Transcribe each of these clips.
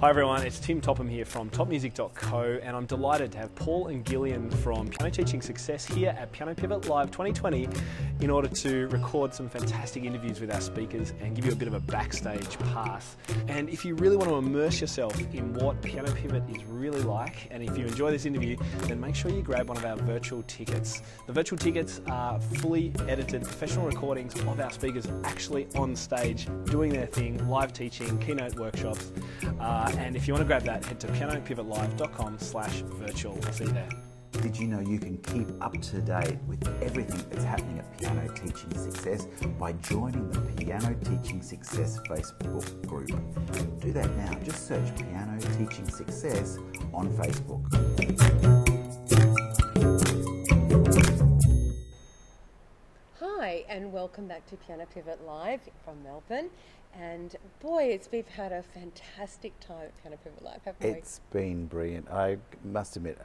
Hi everyone, it's Tim Topham here from topmusic.co, and I'm delighted to have Paul and Gillian from Piano Teaching Success here at Piano Pivot Live 2020 in order to record some fantastic interviews with our speakers and give you a bit of a backstage pass. And if you really want to immerse yourself in what Piano Pivot is really like, and if you enjoy this interview, then make sure you grab one of our virtual tickets. The virtual tickets are fully edited professional recordings of our speakers actually on stage doing their thing, live teaching, keynote workshops. And if you want to grab that, head to pianopivotlive.com/virtual. I'll see you there. Did you know you can keep up to date with everything that's happening at Piano Teaching Success by joining the Piano Teaching Success Facebook group? Do that now. Just search Piano Teaching Success on Facebook. Hi, and welcome back to Piano Pivot Live from Melbourne. And boy, we've had a fantastic time at Piano Pivot Live, haven't we? It's been brilliant. I must admit,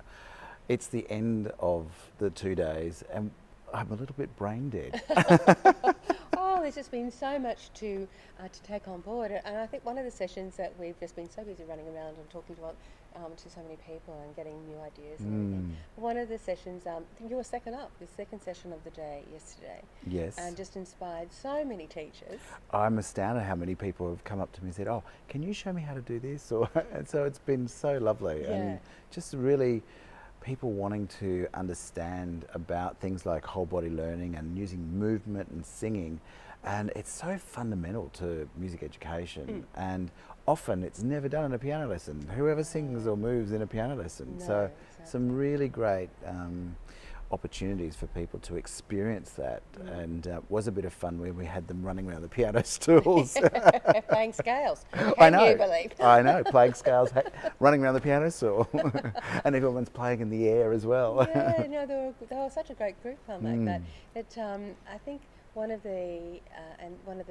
it's the end of the 2 days and I'm a little bit brain dead. Oh, there's just been so much to take on board, and I think one of the sessions that we've just been so busy running around and talking to so many people and getting new ideas and everything. One of the sessions, I think you were second up, the second session of the day yesterday. Yes. And just inspired so many teachers. I'm astounded how many people have come up to me and said, oh, can you show me how to do this? And so it's been so lovely. Yeah. And just really people wanting to understand about things like whole body learning and using movement and singing. And it's so fundamental to music education. And often it's never done in a piano lesson. Whoever sings or moves in a piano lesson. No, so exactly. some really great opportunities for people to experience that. And it was a bit of fun when we had them running around the piano stools. Playing scales. I know. Can you believe? I know, playing scales, running around the piano stool. And everyone's playing in the air as well. Yeah, no, they were such a great group like that. But I think one of the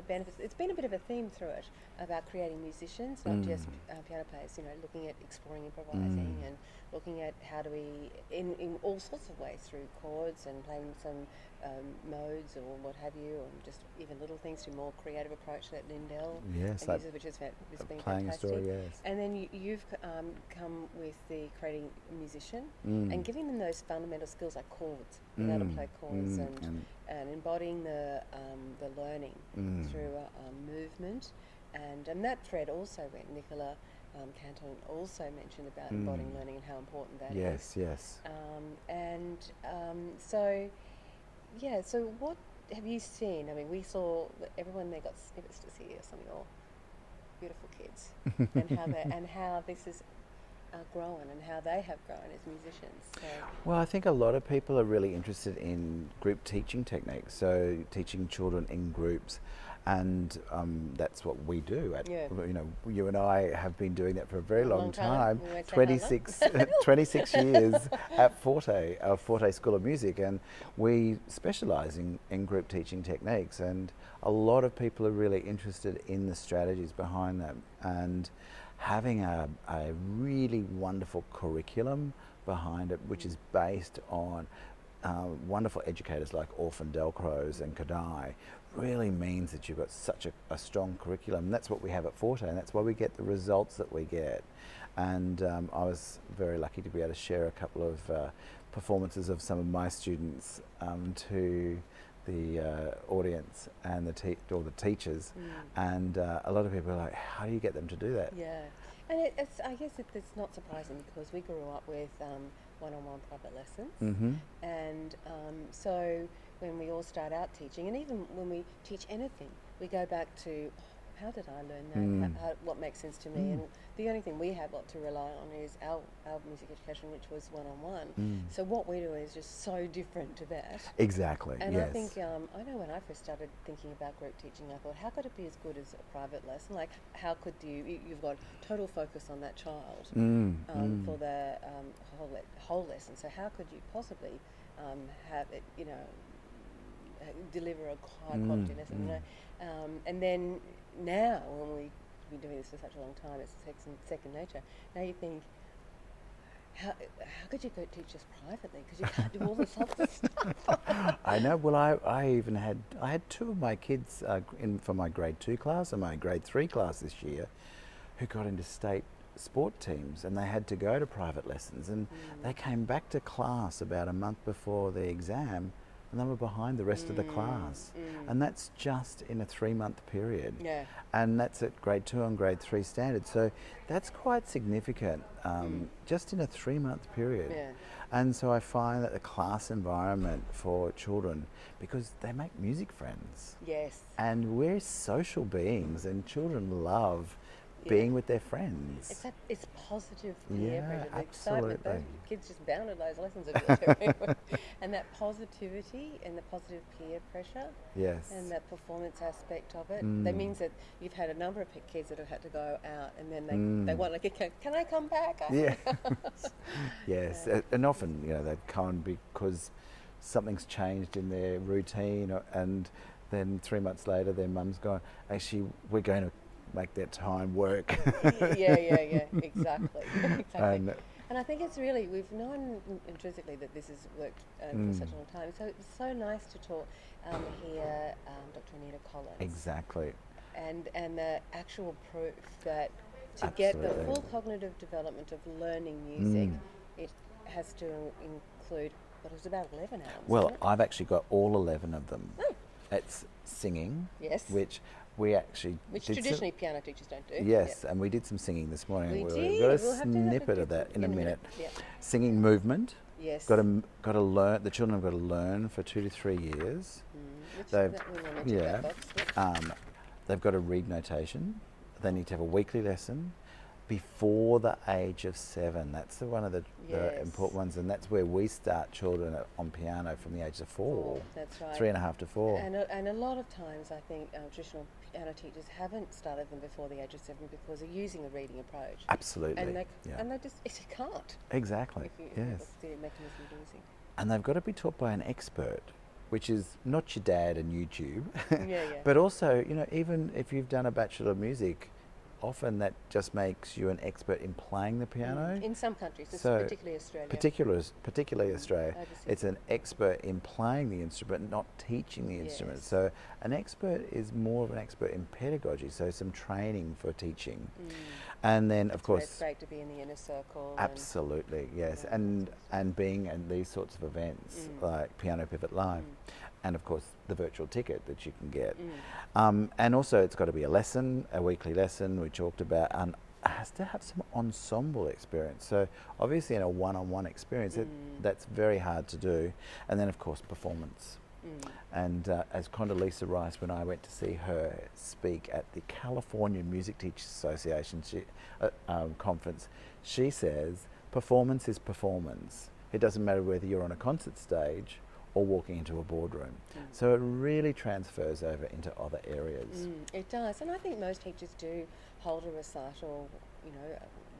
benefits, it's been a bit of a theme through it about creating musicians, not just piano players, you know, looking at exploring improvising and looking at how do we, in all sorts of ways, through chords and playing some modes or what have you, or just even little things to a more creative approach that Lindell Yes, uses, which has been playing fantastic. a story, yes. And then you've come with the creating a musician and giving them those fundamental skills like chords, being able to play chords and embodying the learning through movement. And that thread also went, Nicola Canton also mentioned about embodying learning and how important that is. Yes. So what have you seen? I mean, we saw that everyone there got snippets to see some of your beautiful kids and how this has grown and how they have grown as musicians. So. Well, I think a lot of people are really interested in group teaching techniques, so teaching children in groups. And that's what we do. You know, you and I have been doing that for a very long time. 26 years at Forte, Forte School of Music, and we specialise in group teaching techniques. And a lot of people are really interested in the strategies behind them and having a really wonderful curriculum behind it, which is based on wonderful educators like Orphan Delcros and Kadai, really means that you've got such a strong curriculum. And that's what we have at Forte, and that's why we get the results that we get. And I was very lucky to be able to share a couple of performances of some of my students to the audience and the teachers. And a lot of people are like, how do you get them to do that? Yeah, and I guess it's not surprising because we grew up with one-on-one private lessons, and so when we all start out teaching, and even when we teach anything, we go back to how did I learn that? What makes sense to me? And the only thing we have got to rely on is our music education, which was one-on-one. So what we do is just so different to that. Exactly. And yes. I think I know when I first started thinking about group teaching, I thought, how could it be as good as a private lesson? Like, how could you've got total focus on that child for the whole lesson. So how could you possibly have it, you know, deliver a high quality lesson, you know? And then now, when we've been doing this for such a long time, it's second nature. Now you think, how could you go teach this privately? Because you can't do all this other stuff. I know. Well, I even had two of my kids for my grade 2 class and my grade 3 class this year, who got into state sport teams, and they had to go to private lessons, and they came back to class about a month before the exam, and they were behind the rest of the class. And that's just in a 3-month period. Yeah. And that's at grade 2 and grade 3 standards. So that's quite significant, just in a 3-month period. Yeah. And so I find that the class environment for children, because they make music friends. Yes. And we're social beings, and children love being with their friends. It's positive peer pressure. The absolutely. excitement, those kids just bounded those lessons a bit. And that positivity and the positive peer pressure. Yes. And that performance aspect of it. That means that you've had a number of kids that have had to go out, and then they want, like, can I come back? Yeah. Yes. And often, they come because something's changed in their routine, and then 3 months later their mum's gone, actually, we're going to make that time work. Yeah, exactly. And I think it's really, we've known intrinsically that this has worked for such a long time. So it's so nice to talk hear Dr. Anita Collins. Exactly. And the actual proof that to get the full cognitive development of learning music, it has to include, what was about 11 hours. Well, I've actually got all 11 of them. It's singing, which traditionally piano teachers don't do. Yes, and we did some singing this morning. We've got a snippet of that in a minute. Singing movement. Yes. Got to learn. The children have got to learn for 2 to 3 years. They've got to read notation. They need to have a weekly lesson before the age of 7. That's one of the important ones, and that's where we start children on piano from the age of 4. That's right. 3.5 to 4. And a lot of times, I think traditional piano teachers haven't started them before the age of 7 because they're using a reading approach. Absolutely. And they just can't. Exactly. Yes. The mechanism they're using. And they've got to be taught by an expert, which is not your dad and YouTube, Yeah. but also, even if you've done a Bachelor of Music, often that just makes you an expert in playing the piano. In some countries, particularly Australia. Particularly Australia, it's an expert in playing the instrument, not teaching the instrument. So an expert is more of an expert in pedagogy, so some training for teaching. And then, of course, it's great to be in the inner circle. Absolutely, yes, and being in these sorts of events like Piano Pivot Live. And of course the virtual ticket that you can get. And also it's got to be a weekly lesson we talked about, and it has to have some ensemble experience. So obviously in a one-on-one experience, that's very hard to do. And then of course performance. And as Condoleezza Rice, when I went to see her speak at the California Music Teachers Association conference, she says performance is performance. It doesn't matter whether you're on a concert stage or walking into a boardroom. So it really transfers over into other areas. It does, and I think most teachers do hold a recital,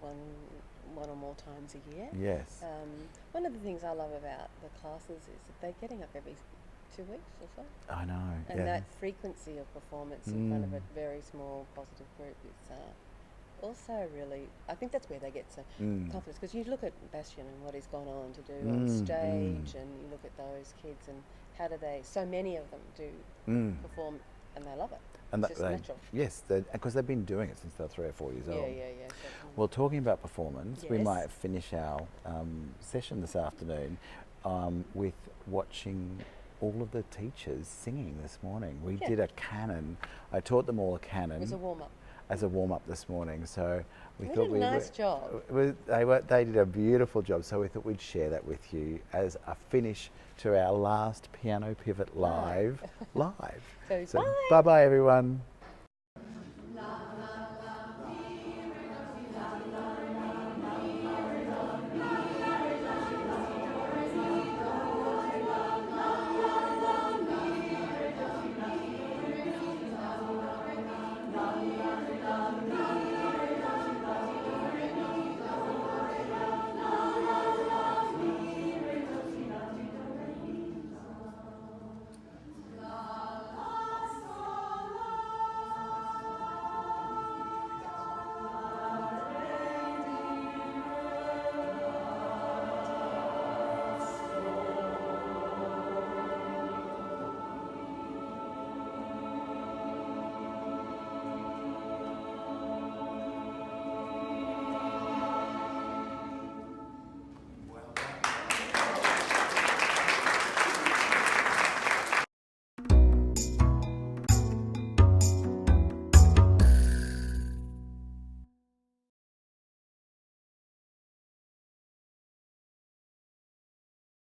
one or more times a year. Yes. One of the things I love about the classes is that they're getting up every 2 weeks or so. I know. And that frequency of performance in front of a very small positive group is also really, I think that's where they get some confidence, because you look at Bastian and what he's gone on to do on stage, and you look at those kids and how do they, so many of them do perform, and they love it. And it's just natural. Yes, because they've been doing it since they're 3 or 4 years old. Yeah. Well, talking about performance, we might finish our session this afternoon with watching all of the teachers singing this morning. We did a canon. I taught them all a canon. It was a warm-up. As a warm-up this morning, so we They thought did a nice job. They did a beautiful job, so we thought we'd share that with you as a finish to our last Piano Pivot Live. So bye-bye everyone.